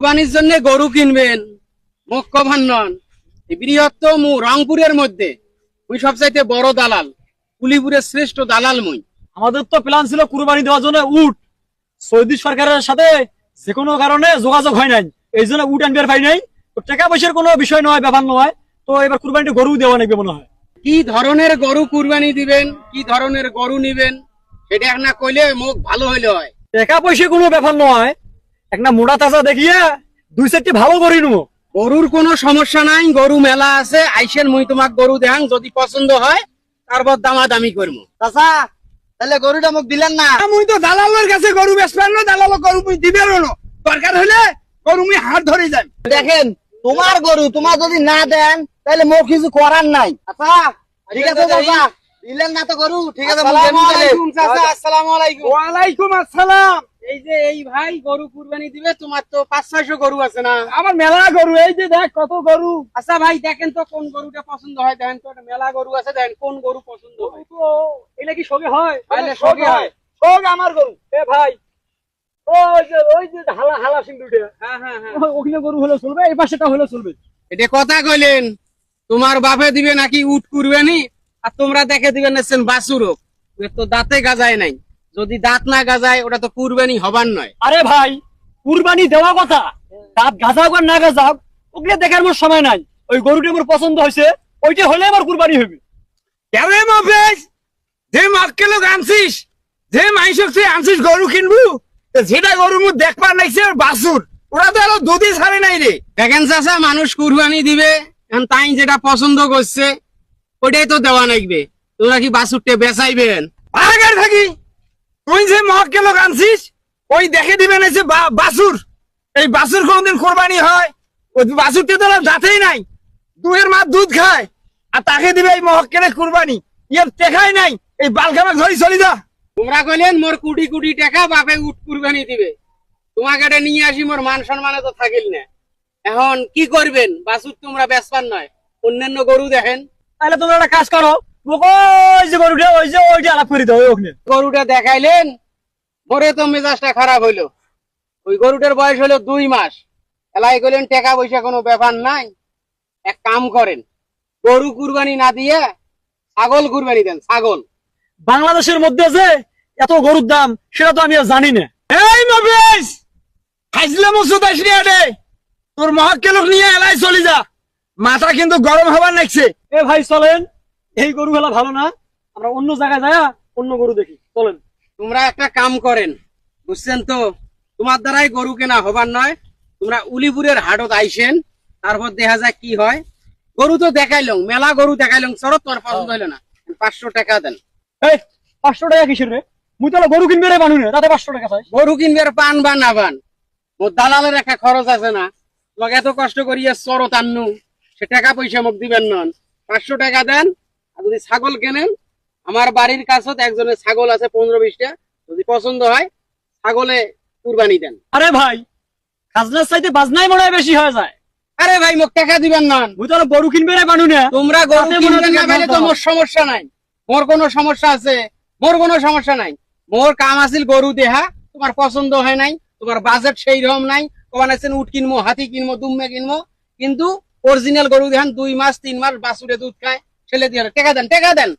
কোরবানির জন্য গরু কিনবেন মুখ্য ভান্ডন বৃহত্তম রংপুরের মধ্যে ওই সবচাইতে বড় দালাল কুলিপুরের শ্রেষ্ঠ দালাল মই। আমাদের তো প্ল্যান ছিল কুরবানি দেওয়ার জন্য উট, সৌদি সরকারের সাথে যে কোনো কারণে যোগাযোগ হয় নাই, এই জন্য উট আনবার পাই নাই। তো টাকা পয়সার কোনো বিষয় নয়, ব্যাপার নয়। তো এবার কুরবানিটা গরু দেওয়া লাগবে মনে হয়। কি ধরনের গরু কুরবানি দিবেন, কি ধরনের গরু নিবেন সেটা না কইলে মুখ ভালো হইলে হয়। টাকা পয়সা কোনো ব্যাপার নয়, একটা মোটা তাজা দেখিয়ে 2-4টি ভালো গরু নেবো। গরুর কোনো সমস্যা নাই, গরু মেলা আছে, আইসেন মুই তোমাক গরু দেখাং, যদি পছন্দ হয় তারপর দামাদামি করবো। চাচা তাহলে গরুটা মুখ দিলেন না? মুই তো দালালের কাছে গরু বেচবেন না, দালাল গরু মুই দিবেন না, দরকার হলে গরু মুই হাত ধরে যাই। দেখেন তোমার গরু তোমার যদি না দেন তাহলে মুখ কিছু করার নাই। আচ্ছা ঠিক আছে চাচা, দিলেন না তো গরু, ঠিক আছে। আসসালামু আলাইকুম চাচা। আসসালামু আলাইকুম। ওয়ালাইকুম আসসালাম। এই যে এই ভাই গরু কুরবানি দিবে, তোমার তো 500-600 গরু আছে না? আমার মেলা গরু, এই যে দেখ কত গরু। আচ্ছা ভাই দেখেন তো কোন গরুটা পছন্দ হয়, দেখেন তো একটা মেলা গরু আছে, দেখেন কোন গরু পছন্দ হয়। এটা কি সঙ্গে হয়? তাহলে সঙ্গে হয়। সব আমার গরু। এ ভাই, ওই যে হালা হালা সিন্ধুটা, হ্যাঁ হ্যাঁ হ্যাঁ, ওখানে গরু হলে চলবে, এই পাশেটা হলে চলবে। এটা কথা কইলেন। তোমার বাপে দিবে নাকি উট কুরবানি, আর তোমরা দেখে দিবেন নাছেন বাছুরও। ওর তো দাঁতে গাজায় নাই, যদি দাঁত না গাজায় ওটা তো কুরবানি হবার নয়। আরে ভাই, কুরবানি দেওয়া কথা, দাঁত গাজাক আর না গাজাক ওগুলো দেখার মোর সময় নাই। ওই গরুটা আমার পছন্দ হয়েছে, ওইটা হলে আমার কুরবানি হবে। কেরে মফেজ, যে মক্কেলো আনছিস, যে মাইসক তুই আনছিস গরু কিনবু, যেটা গরু মুখ দেখবার নাইছে ওর বাছুর, ওরা তো আরো দুধই ছাড়ে নাই রে। দেখেন চাচা, মানুষ কুরবানি দিবে, এখন তাই যেটা পছন্দ করছে ওটাই তো দেওয়া লাগবে। তোমরা কি বাছুরটা বেচাইবেন? আগের থাকি তুই যে মক্কেলো আনছিস ওই দেখে দিবে নাইছে বাছুর। এই বাছুর কোনদিন কোরবানি হয়? ওই বাছুরটা তো যাতেই নাই, দুয়ের মা দুধ খায়, আর তাকে দিবে এই মক্কেলে কুরবানি। ইয়ার দেখাই নাই, এই বালখামাক ধরি চলি যা। তোমরা কইলেন মোর কোটি কোটি টাকা বাপে উট কুরবানি দিবে, তোমাকে এটা নিয়ে আসি, মোর মান সম্মানে তো থাকিল না। এখন কি করবেন? বাছুর তোমরা বেচবার নয়, অন্যান্য গরু দেখেন। তাহলে তোমরা একটা কাজ করো, ওই যে গরুটা, ওই যে ওইটা আলাপ করে দাও ওখানে। গরুটা দেখাইলেন, মোরে তো মেজাজটা খারাপ হইলো। ওই গরুটার বয়স হলো 2 মাস। এলাই কইলেন টাকা পয়সা কোনো ব্যাপার নাই, এক কাম করেন, গরু কুরবানি না দিয়ে ছাগল কুরবানি দেন। ছাগল বাংলাদেশের মধ্যে যে এত গরুর দাম সেটা তো আমি আর জানি না। এই মফেজ, হাইজলে মুসুদ আসলি আরে, তোর মক্কেলক নিয়ে এলাই চলি যা, মাথা কিন্তু গরম হবার নাকছে। এ ভাই চলেন, এই গরু খেলা ভালো না, আমরা অন্য জায়গায় যাই অন্য গরু দেখি, চলেন। তোমরা একটা কাম করেন, বুঝছেন তো, তোমার দ্বারাই গরু কেনা হবার নয়। তোমরা উলিপুরের হাটত আইসেন, তারপর দেখা যায় কি হয়। গরু তো দেখাইলং, মেলা গরু দেখাইলং, চলো তোর পছন্দ হইলো না, 500 টাকা দেন। এই 500 টাকা কিসের রে? মুই তাহলে গরু কিনবে রে মানুষ, তাতে 500 টাকা চাই। গরু কিনবে আর পান বা না পান, মোর দালালের একটা খরচ আছে না? তোমাকে এত কষ্ট করিয়া চরো টান্নু, সে টাকা পয়সা মুখ দিবেন নন। 500 টাকা দেন। আর যদি ছাগল কেনেন, আমার বাড়ির কাছত একজনের ছাগল আছে 15-20টা, যদি পছন্দ হয় ছাগলে কুরবানি দেন। আরে ভাই, খাজনার চাইতে বাজনাই মনে হয় বেশি হয়ে যায়। আরে ভাই মুখ টাকা দিবেন নন। মুই তাহলে গরু কিনবে রে মানুষ না। তোমরা গরু তাতে মনে কিনবেন হয় না পাইলে তো টাকা মোর সমস্যা নাই, মোর কোনো সমস্যা আছে? মোর কোনো সমস্যা নাই। মোর কাম আছিল গরু দেহা, তোমার পছন্দ হয় নাই, তোমার বাজেট সেই রকম নাই, তোমার আছেন উট কিনবো, হাতি কিনবো, দুম্মে কিনবো, কিন্তু অরিজিনাল গরু দেখান 2 মাস 3 মাস বাছুরে দুধ খায়, ছেলে দিয়ে টাকা দেন, টাকা দেন।